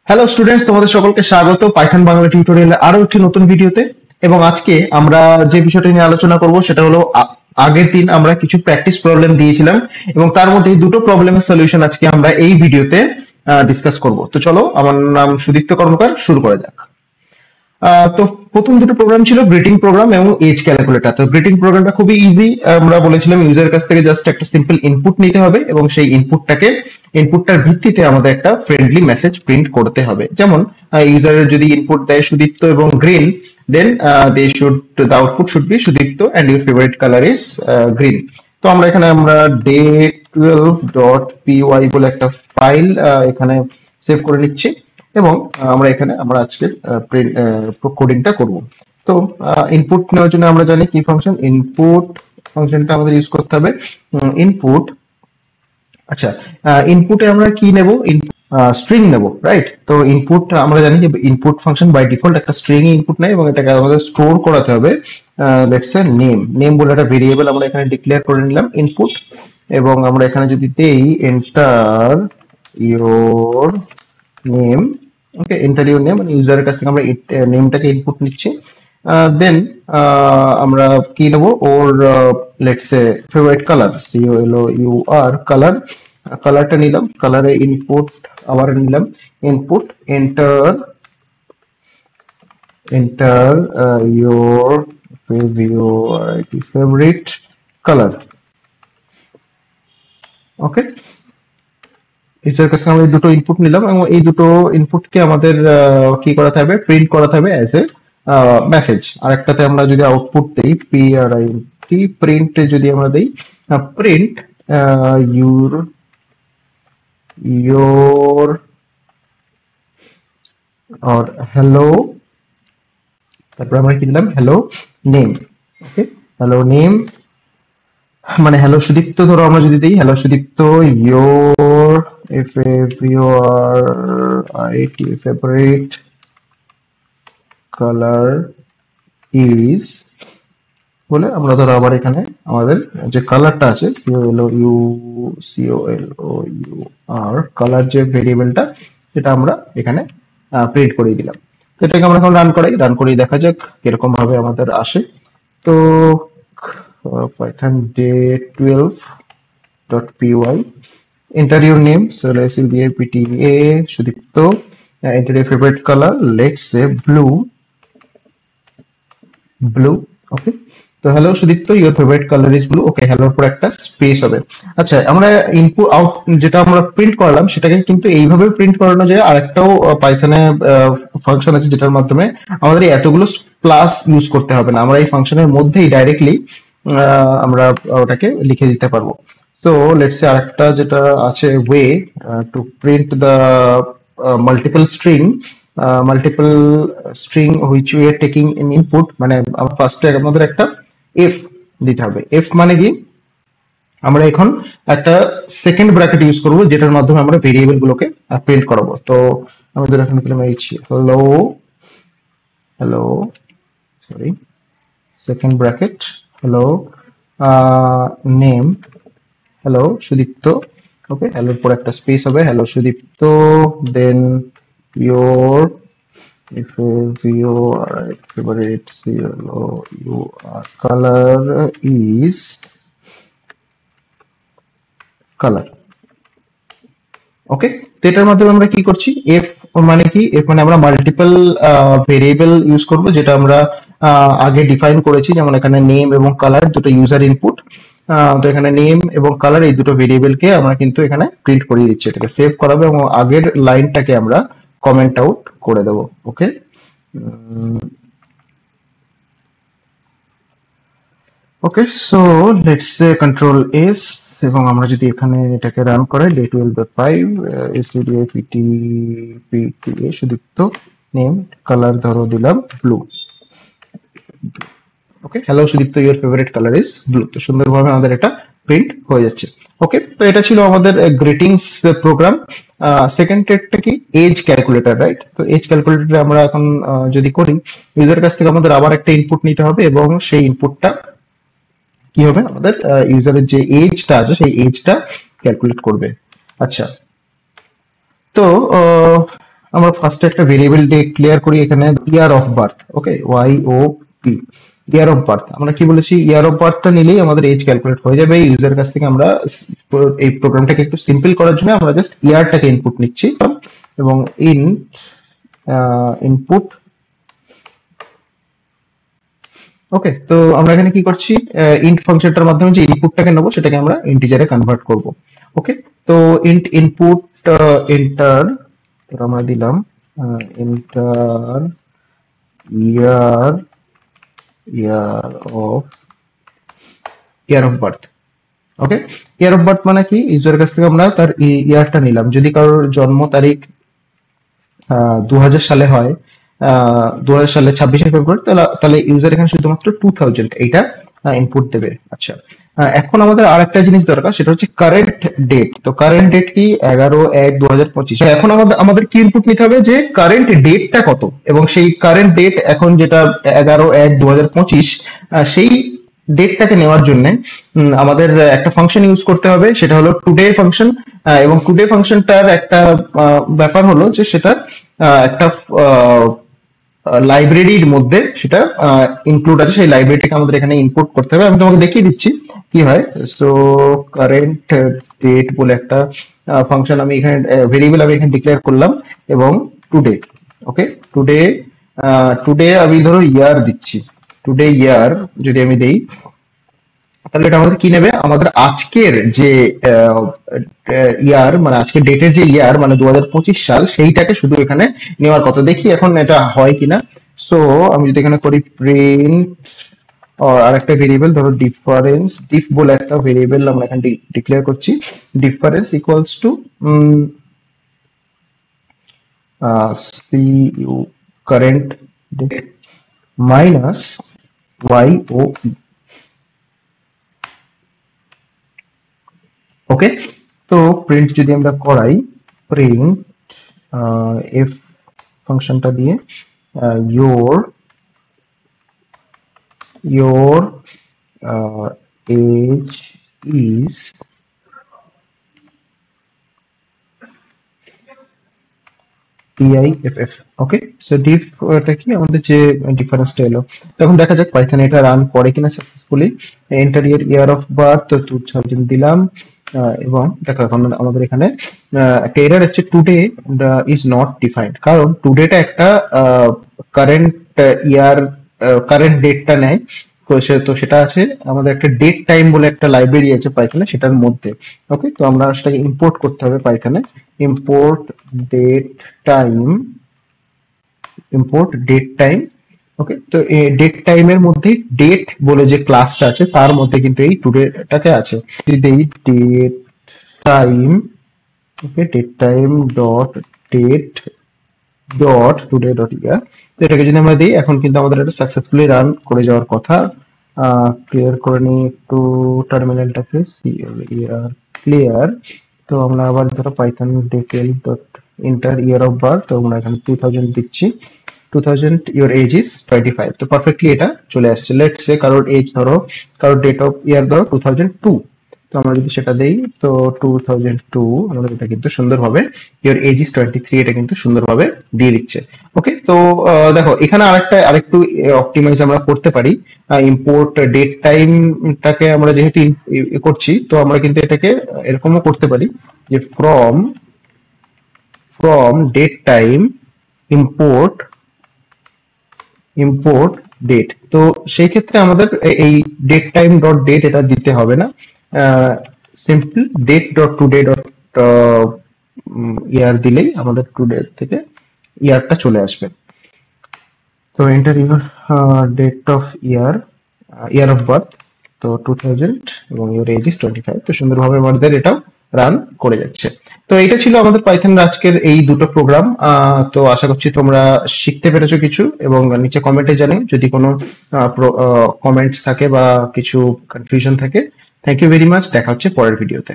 Hello students, তোমাদের সকলকে স্বাগত পাইথন বাংলা টিউটোরিয়ালে আরো একটি নতুন ভিডিওতে। এবং আজকে আমরা যে বিষয়টি নিয়ে আলোচনা করব সেটা হলো আগের দিন আমরা কিছু প্র্যাকটিস প্রবলেম দিয়েছিলাম এবং তার মধ্যে এই দুটো প্রবলেমের সলিউশন আজকে আমরা এই ভিডিওতে ডিসকাস করব। তো চলো, আমার নাম সুদীপ্ত কর্মকার, শুরু করা যাক। তো প্রথম দুটো প্রোগ্রাম ছিল গ্রিটিং প্রোগ্রাম এবং এজ ক্যালকুলেটর। তো গ্রিটিং প্রোগ্রামটা খুবই ইজি। আমরা বলেছিলাম ইউজারের কাছ থেকে জাস্ট একটা সিম্পল ইনপুট নিতে হবে এবং সেই ইনপুটটার ভিত্তিতে আমাদের একটা ফ্রেন্ডলি মেসেজ প্রিন্ট করতে হবে। যেমন ইউজারের যদি ইনপুট দেয় সুদীপ্ত এবং green, then the output should be Sudipta and your favourite colour is green. তো আমরা day12.py বলে একটা ফাইল এখানে সেভ করে নিচ্ছি এবং আমরা আজকের কোডিংটা করব। তো ইনপুট নেওয়ার জন্য আমরা জানি কি ফাংশন ইনপুট ফাংশনটা আমাদের ইউজ করতে হবে। ইনপুট, আচ্ছা, ইনপুটে আমরা কি নেব? স্ট্রিং নেব, রাইট? তো ইনপুট আমরা জানি যে ইনপুট ফাংশন বাই ডিফল্ট একটা স্ট্রিং ইনপুট নেয় এবং এটাকে আমাদের স্টোর করাতে হবে। লেটস সে নেম বলে একটা ভেরিয়েবল আমরা এখানে ডিক্লেয়ার করে নিলাম ইনপুট, এবং আমরা এখানে যদি দেই enter your name, okay, enter your name, মানে ইউজারের কাছ থেকে আমরা নেমটাকে ইনপুট নিচ্ছি। দেন আমরা কি নেব? ওর let's say favourite colour, COLOUR colour, কালারটা নিলাম, কালারে ইনপুট আবার নিলাম input enter your favourite colour. Okay, ইউজারের কাছে আমরা এই দুটো ইনপুট নিলাম এবং এই দুটো ইনপুটকে আমাদের কি করাতে হবে? প্রিন্ট করাতে হবে অ্যাজ এ মেসেজ। আরেকটাতে আমরা যদি আউটপুট দেই print, প্রিন্টে যদি আমরা দেই প্রিন্ট ইউর ইয়োর আর হ্যালো, তারপর আমরা কি দিলাম? Hello name. Okay, hello name মানে হ্যালো সুদীপ্ত। ধরো আমরা যদি দিই hello Sudipta your favourite colour is বলে আমরা ধরো আবার এখানে আমাদের যে কালারটা আছে COLOUR কালার যে ভেরিয়েবলটা, সেটা আমরা এখানে প্রিন্ট করে দিলাম। তো এটাকে আমরা এখন রান করি দেখা যাক কিরকম ভাবে আমাদের আসে। তো python day12.py enter your name, so let's say BIPTA Sudipto, enter your favorite color, let's say blue, okay. তো hello Sudipta your favourite colour is blue. Okay, হ্যালোর পর একটা স্পেস হবে। আচ্ছা, আমরা ইনপুট আউট যেটা আমরা প্রিন্ট করলাম সেটাকে কিন্তু এইভাবে প্রিন্ট করানো যায়। আরেকটাও পাইথনে ফাংশন আছে যেটার মাধ্যমে আমাদের এতগুলো প্লাস ইউজ করতে হবে না, আমরা এই ফাংশনের মধ্যেই ডাইরেক্টলি আমরা ওটাকে লিখে দিতে পারবো। তো লেটস সে আরেকটা যেটা আছে way to print the multiple string which we are taking in input, মানে ফার্স্টে আমাদের একটা এফ দিতে হবে। এফ মানে কি? আমরা এখন একটা সেকেন্ড ব্র্যাকেট ইউজ করব যেটার মাধ্যমে আমরা ভেরিয়েবল গুলোকে প্রিন্ট করাবো। তো আমাদের এখানে দিলাম hello sorry second bracket hello name, hello Sudipta. Okay, হ্যালোর পর একটা স্পেস হবে, hello Sudipta, then your favorite COLOUR color is color. Okay, তো এটার মাধ্যমে আমরা কি করছি? এফ মানে কি? এফ মানে আমরা মাল্টিপল ভেরিয়েবল ইউজ করব যেটা আমরা আগে ডিফাইন করেছি, যেমন এখানে নেম এবং কালার দুটো ইউজার ইনপুট। তো এখানে নেম এবং কালার এই দুটো ভেরিয়েবলকে আমরা কিন্তু এখানে প্রিন্ট করিয়ে দিচ্ছি। এটাকে সেভ করাবো এবং আগের লাইনটাকে আমরা কমেন্ট আউট করে দেবো। Okay, okay, so let's say control S এবং আমরা যদি এখানে এটাকে রান করাই day12.5 stdiptpta Sudipta name colour ধরো দিলাম blue. Okay, hello Sudipta your favourite colour is blue. তো সুন্দরভাবে আমাদের এটা প্রিন্ট হয়ে যাচ্ছে। ওকে, তো এটা ছিল আমাদের গ্রিটিংস প্রোগ্রাম। সেকেন্ড টেটটা কি? Age calculator, right? তো এজ ক্যালকুলেটর আমরা এখন যদি করি, ইউজারের কাছ থেকে আমাদের আবার একটা ইনপুট নিতে হবে এবং সেই ইনপুটটা কি হবে? আমাদের ইউজারের যে এজটা আছে সেই এজটা ক্যালকুলেট করবে। আচ্ছা, তো আমরা ফার্স্টে একটা ভেরিয়েবল ডিক্লেয়ার করি এখানে, year of birth. Okay, Y O P, year of birth. আমরা কি বলেছি, ইয়ার অফ বার্থটা নিলেই আমাদের এজ ক্যালকুলেট হয়ে যাবে। ইউজার কাছ থেকে আমরা এই প্রোগ্রামটাকে একটু সিম্পল করার জন্য আমরা জাস্ট ইয়ারটাকে ইনপুট নিচ্ছি, এবং ইনপুট। ওকে, তো আমরা এখানে কি করছি, ইন্ট ফাংশনটার মাধ্যমে যে ইনপুটটাকে নেবো সেটাকে আমরা ইন্টিজারে কনভার্ট করব। ওকে, তো ইন্ট ইনপুট এন্টার, আমরা দিলাম enter year, year of year of birth. Okay, year of birth মানে কি, ইউজারের কাছ থেকে আমরা তার ইয়ারটা নিলাম। যদি কারোর জন্ম তারিখ 2000 সালে হয়, 2000 সালে 26শে ফেব্রুয়ারি, তাহলে ইউজার এখানে শুধুমাত্র 2000 এইটা ইনপুট দেবে। আচ্ছা, এখন আমাদের আর একটা জিনিস দরকার, সেটা হচ্ছে কারেন্ট ডেট। তো কারেন্ট ডেট কি, 11/1/2025। এখন আমাদের কি ইনপুট নিতে হবে, যে কারেন্ট ডেটটা কত, এবং সেই কারেন্ট ডেট এখন যেটা 11/1/2025, সেই ডেটটাকে নেওয়ার জন্য আমাদের একটা ফাংশন ইউজ করতে হবে, সেটা হলো টুডে ফাংশন। এবং টুডে ফাংশনটার একটা ব্যাপার হলো যে সেটা একটা লাইব্রেরির মধ্যে সেটা ইনক্লুড আছে, সেই লাইব্রেরিটাকে আমাদের এখানে ইনপুট করতে হবে। আমি তোমাকে দেখিয়ে দিচ্ছি কি হয়। সো কারেন্ট ডেট বলে একটা ফাংশন আমি এখানে, ভেরিয়েবল আমি এখানে ডিক্লেয়ার করলাম, এবং টুডে। ওকে, টুডে, টুডে আমি ধরো ইয়ার দিচ্ছি, টুডে ইয়ার যদি আমি দেই, তাহলে এটা আমাদের কি নেবে, আমাদের আজকের যে ইয়ার, মানে আজকের ডেটের যে ইয়ার, মানে 2025 সাল, সেইটাকে শুধু এখানে নেওয়ার কথা। দেখি এখন এটা হয় কিনা। সো আমি যদি এখানে করি প্রিন্ট, আর একটা ভেরিয়েবল ধরো ডিফারেন্স, ডিফ বলে একটা ভেরিয়েবল আমরা এখানে ডিক্লেয়ার করছি, difference equals to CU current date minus Y O P. Okay, তো প্রিন্ট যদি আমরা করাই, প্রিন্ট এফ ফাংশনটা দিয়ে your age is PIFF। Okay, so diff এটা কি, আমাদের যে ডিফারেন্সটা এলো। তখন দেখা যাক পাইথন এটা রান করে কিনা successfully. Enter year of birth 2000 দিলাম, এবং দেখো এখন আমাদের এখানে একটা এরর আসছে, টুডে ইজ নট ডিফাইন্ড। কারণ টুডেটা একটা কারেন্ট ইয়ার, কারেন্ট ডেটটা নেয়। তো সেটা আছে আমাদের একটা ডেট টাইম বলে একটা লাইব্রেরি আছে পাইথনে, সেটার মধ্যে। ওকে, তো আমরা সেটাকে ইম্পোর্ট করতে হবে পাইথনে, import date time, import date time. Okay, তো এই ডেট টাইমের মধ্যে ডেট বলে যে ক্লাসটা আছে তার মধ্যে কিন্তু এই টুডেটাকে আছে। যদি date time, okay, date time dot date dot today dot year, এটাকে যদি আমরা দিই, এখন কিন্তু আমাদের এটা সাকসেসফুলি রান করে যাওয়ার কথা। ক্লিয়ার করে নিই একটু টার্মিনালটাকে, CLER ক্লিয়ার। তো আমরা আবার ধরো Python detail dot enter year of birth, তো আমরা এখানে 2000 দিচ্ছি, 2000, ইওর এজ ইজ 25। তো পারফেক্টলি এটা চলে আসছে। লেটস সে কারোর এজ ধরো, কারোর ডেট অফ ইয়ার ধরো 2002, তো আমরা যদি সেটা দেই, তো 2002 আমাদের এটা কিন্তু সুন্দরভাবে ইওর এজ ইজ 23 এটা কিন্তু সুন্দরভাবে দিয়ে দিচ্ছে। ওকে, তো দেখো এখানে আরেকটু অপটিমাইজ আমরা করতে পারি। ইম্পোর্ট ডেট টাইমটাকে আমরা যেহেতু করছি, তো আমরা কিন্তু এটাকে এরকমও করতে পারি যে from date time import date. তো সেই ক্ষেত্রে আমাদের এই ডেট টাইম ডট ডেট এটা দিতে হবে না, simple date dot today dot year দিলেই আমাদের টুডে থেকে ইয়ারটা চলে আসবে। তো enter your date of year, year of birth, তো 2000, এবং ইউর এজ ইজ 25। তো সুন্দরভাবে আমাদের এটাও রান করে যাচ্ছে। তো এটা ছিল আমাদের পাইথনের আজকের এই দুটো প্রোগ্রাম। তো আশা করছি তোমরা শিখতে পেরেছো কিছু, এবং নিচে কমেন্টে জানিও যদি কোনো কমেন্টস থাকে বা কিছু কনফিউশন থাকে। থ্যাংক ইউ ভেরি মাচ, দেখা হচ্ছে পরের ভিডিওতে।